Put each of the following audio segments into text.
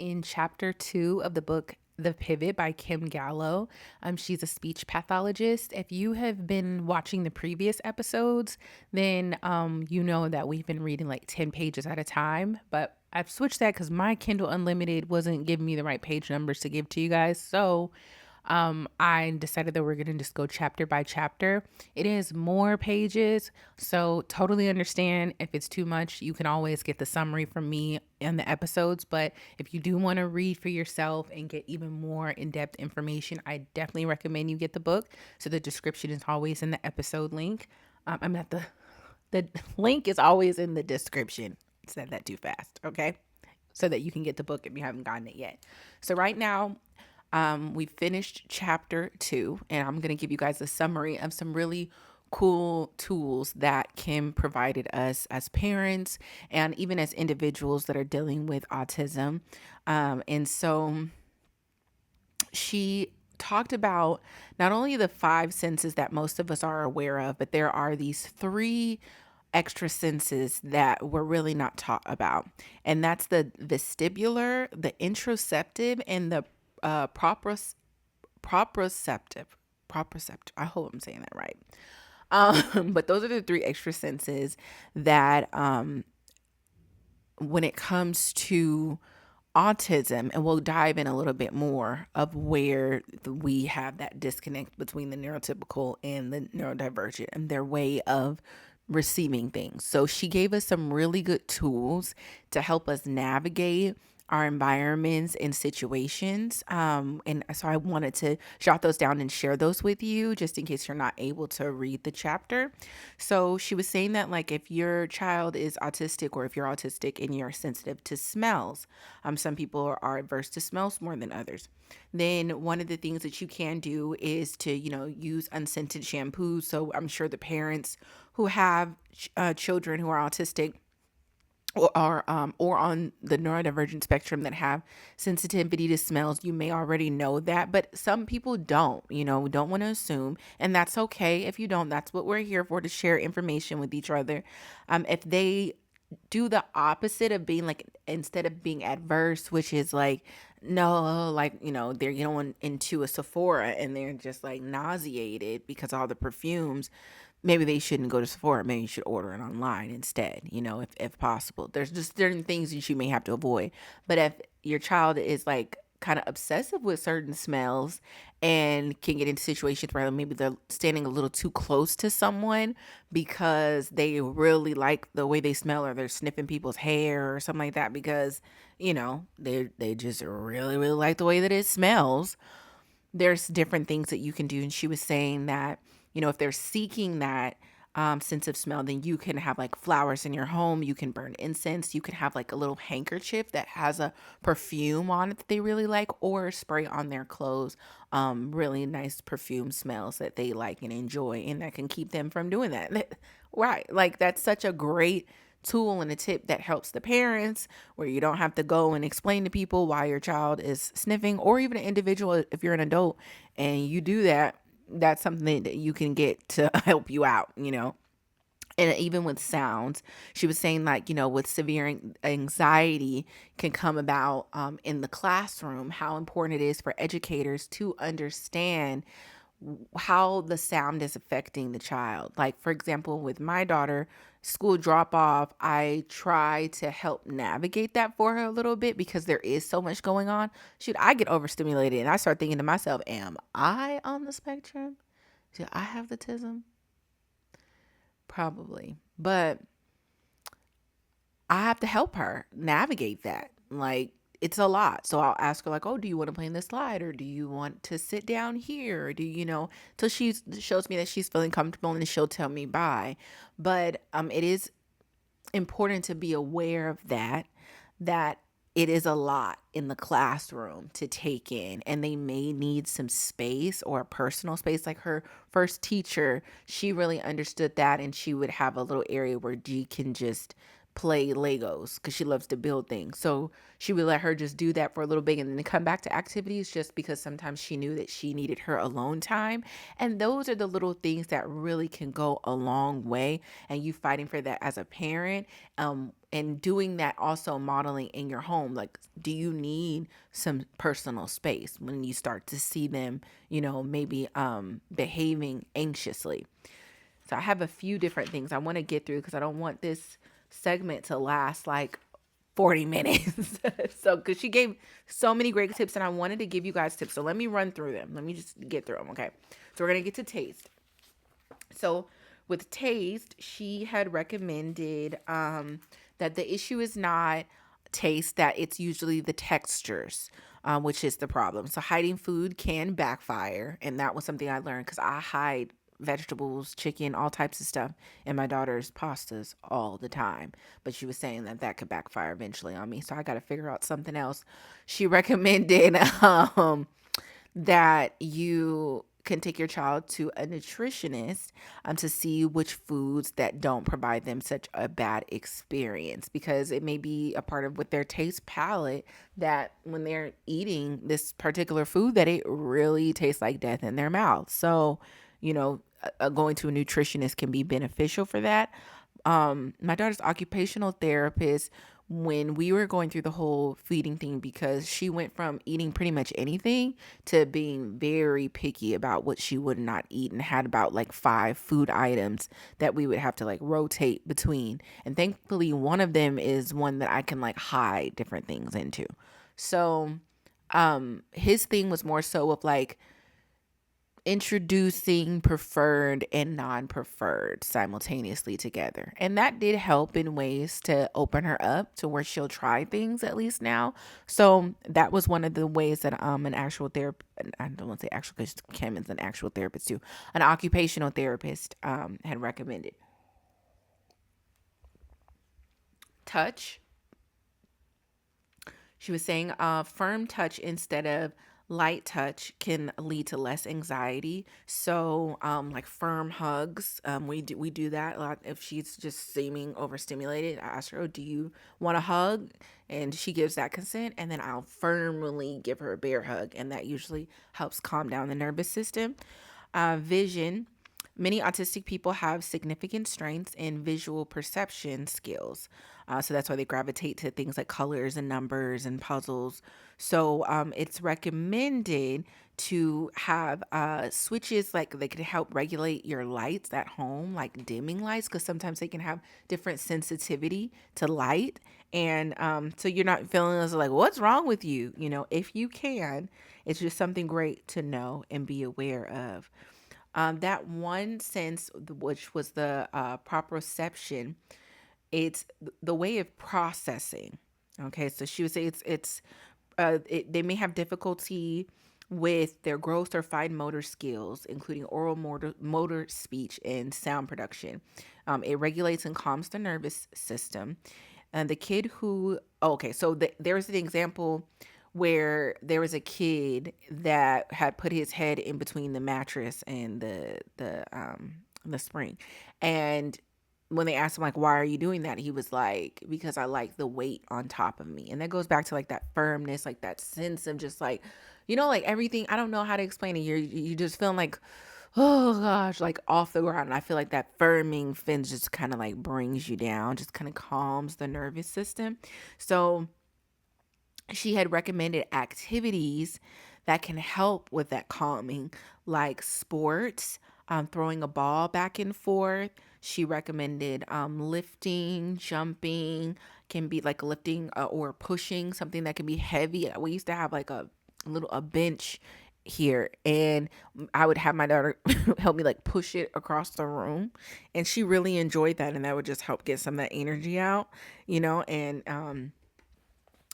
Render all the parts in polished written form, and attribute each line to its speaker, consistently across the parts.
Speaker 1: in chapter 2 of the book The Pivot by Kim Gallo. She's a speech pathologist. If you have been watching the previous episodes, then you know that we've been reading like 10 pages at a time. But I've switched that because my Kindle Unlimited wasn't giving me the right page numbers to give to you guys. So I decided that we're going to just go chapter by chapter. It is more pages, so totally understand if it's too much. You can always get the summary from me in the episodes, but if you do want to read for yourself and get even more in-depth information, I definitely recommend you get the book. So the description is always in the episode link. I'm at the link is always in the description. Said that too fast, okay? So that you can get the book if you haven't gotten it yet. So right now, we finished chapter 2, and I'm going to give you guys a summary of some really cool tools that Kim provided us as parents and even as individuals that are dealing with autism. And so she talked about not only the 5 senses that most of us are aware of, but there are these 3 extra senses that we're really not taught about. And that's the vestibular, the interoceptive, and the proprioceptive. Proprioceptive. I hope I'm saying that right. But those are the 3 extra senses that when it comes to autism, and we'll dive in a little bit more of where we have that disconnect between the neurotypical and the neurodivergent and their way of receiving things. So she gave us some really good tools to help us navigate our environments and situations. And so I wanted to jot those down and share those with you just in case you're not able to read the chapter. So she was saying that, like, if your child is autistic or if you're autistic and you're sensitive to smells, some people are adverse to smells more than others. Then one of the things that you can do is to, use unscented shampoos. So I'm sure the parents who have children who are autistic or on the neurodivergent spectrum that have sensitivity to smells, you may already know that, but some people don't, don't want to assume, and that's okay if you don't. That's what we're here for, to share information with each other. If they do the opposite of being like, instead of being adverse, which is like, no, like, they're going into a Sephora and they're just like nauseated because all the perfumes, maybe they shouldn't go to Sephora. Maybe you should order it online instead, if possible. There's just certain things that you may have to avoid. But if your child is like kind of obsessive with certain smells and can get into situations where maybe they're standing a little too close to someone because they really like the way they smell, or they're sniffing people's hair or something like that because, they just really, really like the way that it smells. There's different things that you can do. And she was saying that, if they're seeking that sense of smell, then you can have like flowers in your home. You can burn incense. You can have like a little handkerchief that has a perfume on it that they really like, or spray on their clothes really nice perfume smells that they like and enjoy, and that can keep them from doing that. Right. Like, that's such a great tool and a tip that helps the parents, where you don't have to go and explain to people why your child is sniffing, or even an individual if you're an adult and you do that. That's something that you can get to help you out. And even with sounds, she was saying, like, with severe anxiety can come about in the classroom, how important it is for educators to understand how the sound is affecting the child. Like, for example, with my daughter, school drop off, I try to help navigate that for her a little bit because there is so much going on. Shoot, I get overstimulated and I start thinking to myself, am I on the spectrum? Do I have autism? Probably. But I have to help her navigate that. Like, it's a lot. So I'll ask her, like, oh, do you want to play in this slide? Or do you want to sit down here? Or do till she shows me that she's feeling comfortable, and she'll tell me bye. But it is important to be aware of that it is a lot in the classroom to take in, and they may need some space or a personal space. Like, her first teacher, she really understood that, and she would have a little area where G can just play Legos because she loves to build things. So she would let her just do that for a little bit and then come back to activities just because sometimes she knew that she needed her alone time. And those are the little things that really can go a long way. And you fighting for that as a parent, and doing that also modeling in your home. Like, do you need some personal space when you start to see them, maybe behaving anxiously? So I have a few different things I want to get through because I don't want this segment to last like 40 minutes. So, because she gave so many great tips and I wanted to give you guys tips. So let me run through them. Let me just get through them. Okay. So we're going to get to taste. So with taste, she had recommended that the issue is not taste, that it's usually the textures, which is the problem. So hiding food can backfire. And that was something I learned because I hide vegetables, chicken, all types of stuff in my daughter's pastas all the time. But she was saying that that could backfire eventually on me. So I got to figure out something else. She recommended that you can take your child to a nutritionist to see which foods that don't provide them such a bad experience, because it may be a part of with their taste palette that when they're eating this particular food that it really tastes like death in their mouth. So, going to a nutritionist can be beneficial for that. My daughter's occupational therapist, when we were going through the whole feeding thing, because she went from eating pretty much anything to being very picky about what she would not eat, and had about like 5 food items that we would have to like rotate between. And thankfully one of them is one that I can like hide different things into. So his thing was more so of like introducing preferred and non-preferred simultaneously together. And that did help in ways to open her up to where she'll try things at least now. So that was one of the ways that an actual therapist, I don't want to say actual because Kim is an actual therapist too, an occupational therapist had recommended. Touch. She was saying firm touch instead of light touch can lead to less anxiety. So, like firm hugs, we do that a lot. If she's just seeming overstimulated, I ask her, "Oh, do you want a hug?" And she gives that consent, and then I'll firmly give her a bear hug, and that usually helps calm down the nervous system. Vision. Many autistic people have significant strengths in visual perception skills. So that's why they gravitate to things like colors and numbers and puzzles. So it's recommended to have switches, like they can help regulate your lights at home, like dimming lights, because sometimes they can have different sensitivity to light. And so you're not feeling as like, what's wrong with you? If you can, it's just something great to know and be aware of. That one sense, which was the proprioception, it's the way of processing. Okay, so she would say they may have difficulty with their gross or fine motor skills, including oral motor speech and sound production. It regulates and calms the nervous system. And the kid who, okay, so there was an example where there was a kid that had put his head in between the mattress and the spring, and when they asked him like, why are you doing that, he was like, because I like the weight on top of me. And that goes back to like that firmness, like that sense of just like, like everything, I don't know how to explain it, you just feeling like, oh gosh, like off the ground. And I feel like that firming fin just kind of like brings you down, just kind of calms the nervous system. So she had recommended activities that can help with that calming, like sports, throwing a ball back and forth. She recommended lifting, jumping, can be like lifting or pushing something that can be heavy. We used to have like a bench here, and I would have my daughter help me like push it across the room, and she really enjoyed that, and that would just help get some of that energy out, and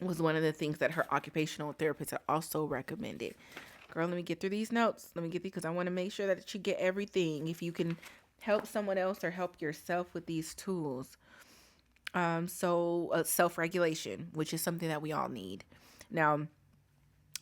Speaker 1: was one of the things that her occupational therapist had also recommended. Girl, let me get through these notes. Let me get these because I want to make sure that you get everything. If you can help someone else or help yourself with these tools. So self-regulation, which is something that we all need. Now,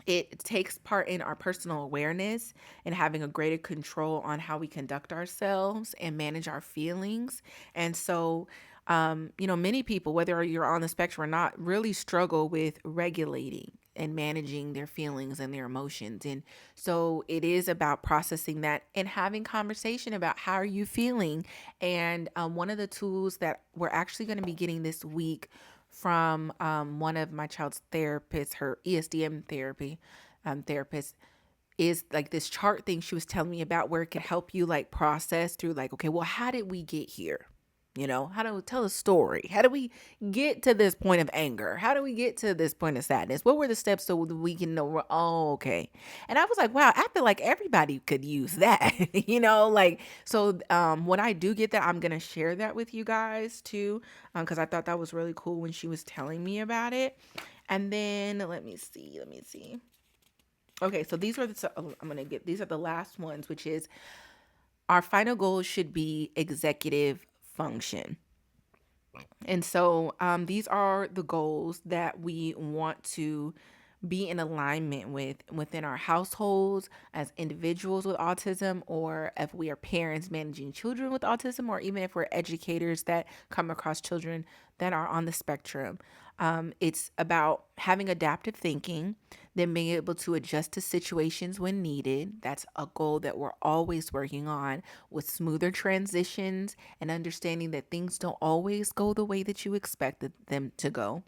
Speaker 1: it takes part in our personal awareness and having a greater control on how we conduct ourselves and manage our feelings. And so Many people, whether you're on the spectrum or not, really struggle with regulating and managing their feelings and their emotions. And so it is about processing that and having conversation about how are you feeling. And one of the tools that we're actually going to be getting this week from one of my child's therapists, her ESDM therapist, is like this chart thing she was telling me about where it can help you like process through like, okay, well, how did we get here? How do we tell a story? How do we get to this point of anger? How do we get to this point of sadness? What were the steps so we can know, oh, okay. And I was like, wow, I feel like everybody could use that, when I do get that, I'm going to share that with you guys too. Cause I thought that was really cool when she was telling me about it. And then let me see. Okay, so these are the last ones, which is our final goal should be executive function. And so these are the goals that we want to be in alignment with within our households as individuals with autism, or if we are parents managing children with autism, or even if we're educators that come across children that are on the spectrum. It's about having adaptive thinking, then being able to adjust to situations when needed. That's a goal that we're always working on, with smoother transitions and understanding that things don't always go the way that you expected them to go.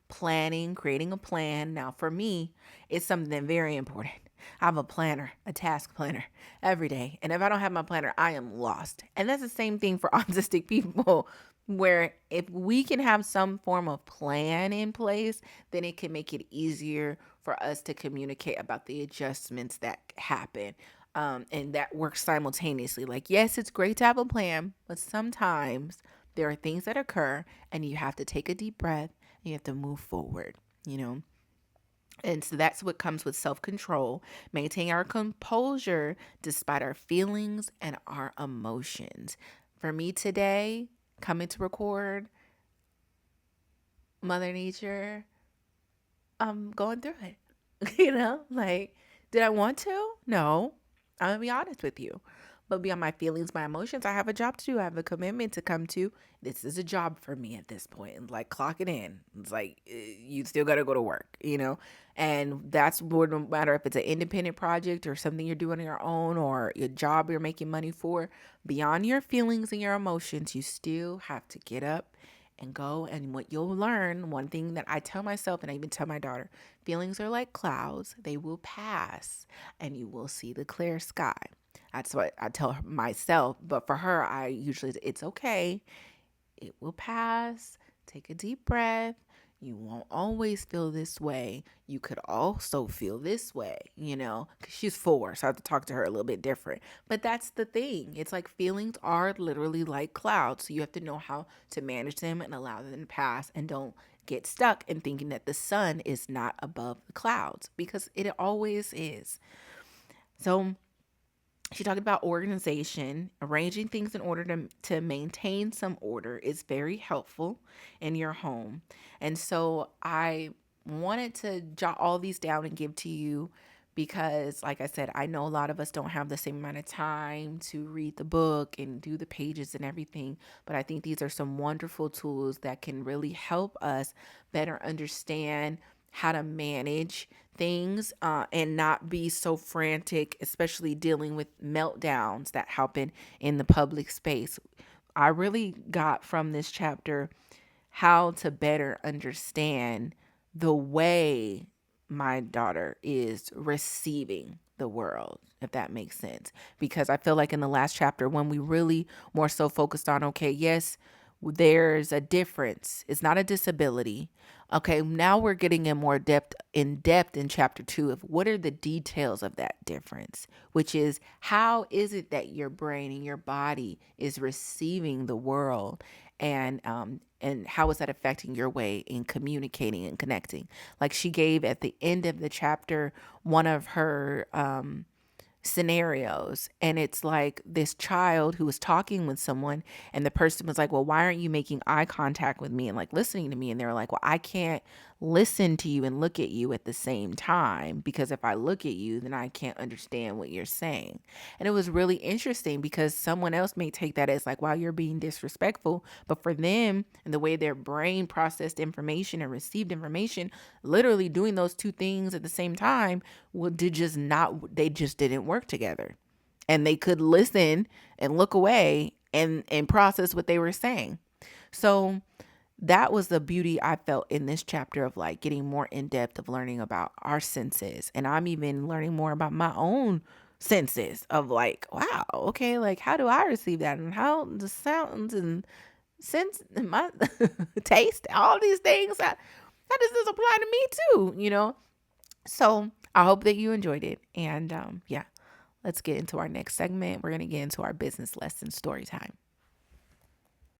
Speaker 1: Planning, creating a plan. Now, for me, it's something very important. I have a planner, a task planner every day. And if I don't have my planner, I am lost. And that's the same thing for autistic people, where if we can have some form of plan in place, then it can make it easier for us to communicate about the adjustments that happen. And that works simultaneously. Like, yes, it's great to have a plan, but sometimes there are things that occur and you have to take a deep breath and you have to move forward, you know? And so that's what comes with self control, maintaining our composure despite our feelings and our emotions. For me today, coming to record, Mother Nature, I'm going through it. Did I want to? No. I'm going to be honest with you. But beyond my feelings, my emotions, I have a job to do. I have a commitment to come to. This is a job for me at this point. And like, clock it in. It's like, you still got to go to work. And that's no matter if it's an independent project or something you're doing on your own or your job you're making money for. Beyond your feelings and your emotions, you still have to get up and go. And what you'll learn, one thing that I tell myself and I even tell my daughter, feelings are like clouds. They will pass and you will see the clear sky. That's what I tell myself. But for her, I usually, it's okay. It will pass. Take a deep breath. You won't always feel this way. You could also feel this way, because she's 4. So I have to talk to her a little bit different. But that's the thing. It's like feelings are literally like clouds. So you have to know how to manage them and allow them to pass, and don't get stuck in thinking that the sun is not above the clouds, because it always is. So she talked about organization. Arranging things in order to maintain some order is very helpful in your home. And so I wanted to jot all these down and give to you because, like I said, I know a lot of us don't have the same amount of time to read the book and do the pages and everything. But I think these are some wonderful tools that can really help us better understand how to manage things and not be so frantic, especially dealing with meltdowns that happen in the public space. I really got from this chapter how to better understand the way my daughter is receiving the world, if that makes sense. Because I feel like in the last chapter, when we really more so focused on, okay, yes, there's a difference. It's not a disability. Okay, now we're getting in depth in chapter 2 of what are the details of that difference, which is how is it that your brain and your body is receiving the world, and how is that affecting your way in communicating and connecting. Like she gave at the end of the chapter, one of her scenarios. And it's like this child who was talking with someone, and the person was like, well, why aren't you making eye contact with me and like listening to me? And they were like, well, I can't listen to you and look at you at the same time, because if I look at you, then I can't understand what you're saying. And it was really interesting because someone else may take that as like, wow, you're being disrespectful. But for them, and the way their brain processed information and received information, literally doing those two things at the same time they just didn't work together. And they could listen and look away and process what they were saying. So that was the beauty I felt in this chapter of like getting more in depth of learning about our senses. And I'm even learning more about my own senses of like, wow, okay, like how do I receive that, and how the sounds and sense and my taste, all these things, how does this apply to me too? So I hope that you enjoyed it. And yeah, let's get into our next segment. We're going to get into our business lesson story time.